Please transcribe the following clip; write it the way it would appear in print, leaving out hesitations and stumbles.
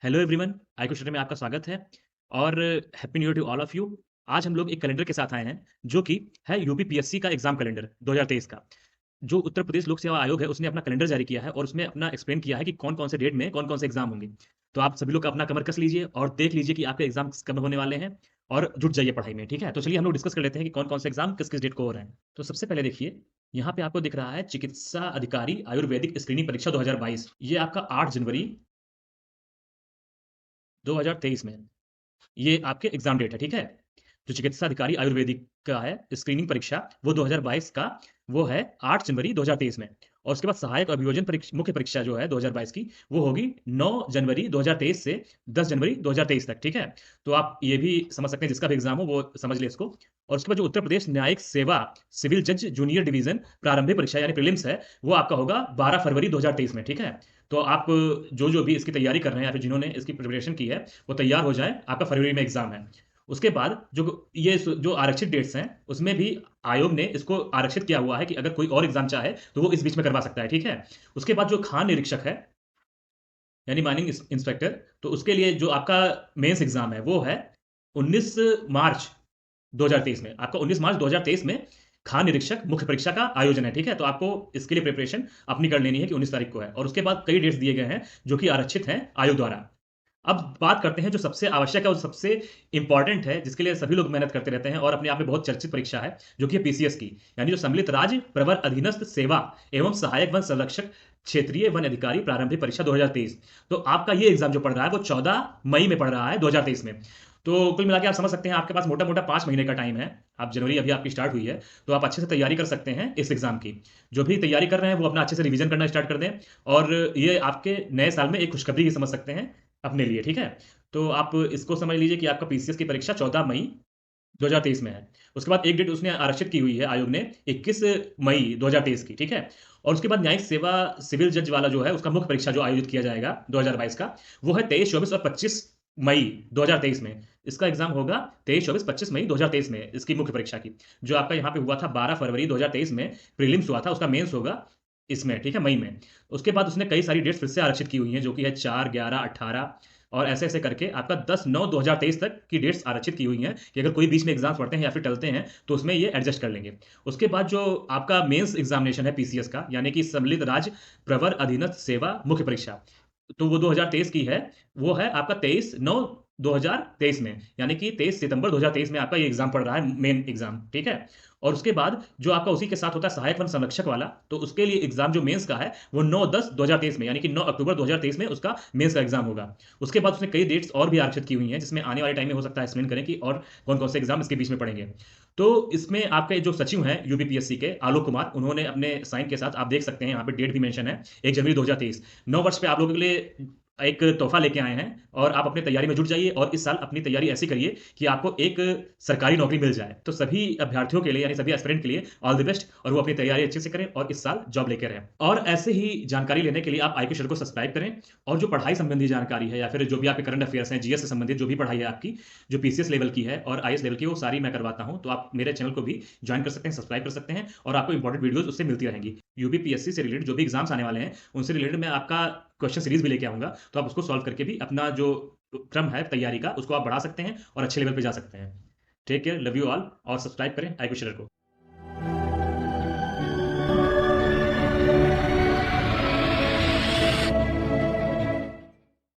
Hello everyone, आई question में आपका स्वागत है और happy new year to all of you. आज हम लोग एक कैलेंडर के साथ आए हैं जो कि है यूपीपीएससी का एग्जाम कैलेंडर 2023 का। जो उत्तर प्रदेश लोक सेवा आयोग है उसने अपना कैलेंडर जारी किया है और उसमें अपना एक्सप्लेन किया है कि कौन कौन से डेट में कौन कौन से एग्जाम होंगे। तो आप सभी लोग अपना कमर कस लीजिए और देख लीजिए कि आपके एग्जाम कब होने वाले हैं और जुट जाइए पढ़ाई में। ठीक है, तो चलिए हम लोग डिस्कस कर लेते हैं कि कौन कौन से एग्जाम किस किस डेट को हो रहे हैं। तो सबसे पहले देखिए, यहाँ पे आपको दिख रहा है चिकित्सा अधिकारी आयुर्वेदिक स्क्रीनिंग परीक्षा 2022। ये आपका 8 जनवरी 2023 में ये आपके एग्जाम डेट है। ठीक है, जो चिकित्सा अधिकारी आयुर्वेदिक का है स्क्रीनिंग परीक्षा वो 2022 का वो है 8 जनवरी 2023 में। और उसके बाद सहायक अभियोजन मुख्य परीक्षा जो है 2022 की वो होगी 9 जनवरी 2023 से 10 जनवरी 2023 तक। ठीक है, तो आप ये भी समझ सकते हैं, जिसका भी एग्जाम हो वो समझ ले इसको। और उसके बाद जो उत्तर प्रदेश न्यायिक सेवा सिविल जज जूनियर डिवीजन प्रारंभिक परीक्षा यानी प्रीलिम्स है वो आपका होगा 12 फरवरी 2023 में। ठीक है, तो आप जो भी इसकी तैयारी कर रहे हैं या फिर जिन्होंने इसकी प्रिपरेशन की है वो तैयार हो जाए, आपका फरवरी में एग्जाम है। उसके बाद जो आरक्षित डेट्स हैं उसमें भी आयोग ने इसको आरक्षित किया हुआ है कि अगर कोई और एग्जाम चाहे तो वो इस बीच में करवा सकता है। ठीक है, उसके बाद जो खान निरीक्षक है यानी माइनिंग इंस्पेक्टर, तो उसके लिए जो आपका मेंस एग्जाम है वो है 19 मार्च 2023 में। आपका 19 मार्च 2023 में खान निरीक्षक मुख्य परीक्षा का आयोजन है। ठीक है, तो आपको इसके लिए प्रिपरेशन अपनी कर लेनी है कि 19 तारीख को है। और उसके बाद कई डेट्स दिए गए हैं जो कि आरक्षित हैं आयोग द्वारा। अब बात करते हैं जो सबसे आवश्यक है और सबसे इंपॉर्टेंट है, जिसके लिए सभी लोग मेहनत करते रहते हैं और अपने आप में बहुत चर्चित परीक्षा है, जो कि है पीसीएस की, यानी जो सम्मिलित राज्य प्रवर अधीनस्थ सेवा एवं सहायक वन संरक्षक क्षेत्रीय वन अधिकारी प्रारंभिक परीक्षा 2023। तो आपका ये एग्जाम जो पढ़ रहा है वो 14 मई में पढ़ रहा है 2023 में। तो कुल मिला के आप समझ सकते हैं आपके पास मोटा मोटा 5 महीने का टाइम है। आप जनवरी अभी आपकी स्टार्ट हुई है तो आप अच्छे से तैयारी कर सकते हैं इस एग्जाम की। जो भी तैयारी कर रहे हैं वो अपना अच्छे से रिवीजन करना स्टार्ट कर दें और ये आपके नए साल में एक खुशखबरी ही समझ सकते हैं अपने लिए। ठीक है, तो आप इसको समझ लीजिए कि आपका पीसीएस की परीक्षा 14 मई 2023 में है। उसके बाद एक डेट उसने आरक्षित की हुई है आयोग ने 21 मई 2023 की। ठीक है, और उसके बाद न्यायिक सेवा सिविल जज वाला जो है उसका मुख्य परीक्षा जो आयोजित किया जाएगा 2022 का वो है 23, 24 और 25 मई 2023 में। इसका एग्जाम होगा 23, 24, 25 मई 2023 में इसकी मुख्य परीक्षा की। जो आपका यहाँ पे हुआ था 12 फरवरी 2023 में प्रीलिम्स हुआ था, उसका मेंस होगा इसमें। ठीक है, मई में। उसके बाद उसने कई सारी डेट्स फिर से आरक्षित की हुई हैं जो कि है 4, 11, 18 और ऐसे-ऐसे करके आपका 10/9/2023 तक की डेट्स आरक्षित की हुई हैं कि अगर कोई बीच में एग्ज़ाम्स पड़ते हैं या फिर टलते हैं तो उसमें ये एडजस्ट कर लेंगे। उसके बाद जो आपका मेंस एग्ज़ामिनेशन है पीसीएस का यानी कि सम्मिलित राज्य प्रवर अधीनस्थ सेवा मुख्य परीक्षा, तो वो 2023 की है। वो है आपका 23/9/2023 में, यानी कि 23 सितंबर 2023 में आपका ये एग्ज़ाम पड़ रहा है, मेन एग्ज़ाम। ठीक है, और उसके बाद जो आपका उसी के साथ होता है सहायक वन संरक्षक वाला, तो उसके लिए एग्ज़ाम जो मेंस का है वो 9/10/2023 में यानी कि 9 अक्टूबर 2023 में उसका मेंस का एग्ज़ाम होगा। उसके बाद उसने कई डेट्स और भी आरक्षित की हुई हैं जिसमें आने वाले टाइम में हो सकता है एक्सप्लेन करें कि और कौन-कौन से एग्ज़ाम इसके बीच में पड़ेंगे। तो इसमें आपके जो सचिव हैं यूपीपीएससी के आलोक कुमार, उन्होंने अपने साइन के साथ आप देख सकते हैं यहाँ पे डेट भी मेंशन है 1 जनवरी 2023। 9 वर्ष पे आप लोगों के लिए एक तोहफ़ा लेके आए हैं और आप अपनी तैयारी में जुट जाइए और इस साल अपनी तैयारी ऐसी करिए कि आपको एक सरकारी नौकरी मिल जाए। तो सभी अभ्यर्थियों के लिए यानी सभी एस्पिरेंट के लिए ऑल द बेस्ट और वो अपनी तैयारी अच्छे से करें और इस साल जॉब लेके रहें। और ऐसे ही जानकारी लेने के लिए आप आईक्यू शेयर को सब्सक्राइब करें और जो पढ़ाई संबंधी जानकारी है या फिर जो भी आपके करंट अफेयर्स हैं, जीएस से संबंधित जो भी पढ़ाई है आपकी, जो पीसीएस लेवल की है और आईएएस लेवल की, वो सारी मैं करवाता हूँ। तो आप मेरे चैनल को भी जॉइन कर सकते हैं, सब्सक्राइब कर सकते हैं और आपको इंपॉर्टेंट वीडियोज़ उससे मिलती रहेंगी। यूपीपीएससी से रिलेटेड जो भी एग्ज़ाम्स आने वाले हैं, उनसे रिलेटेड मैं आपका क्वेश्चन सीरीज़ भी लेके आऊँगा, तो आप उसको सॉल्व करके भी अपना जो क्रम है तैयारी का, उसको आप बढ़ा सकते हैं और अच्छे लेवल पे जा सकते हैं। Take care, love you all और सब्सक्राइब करें आई क्वेश्चनर को।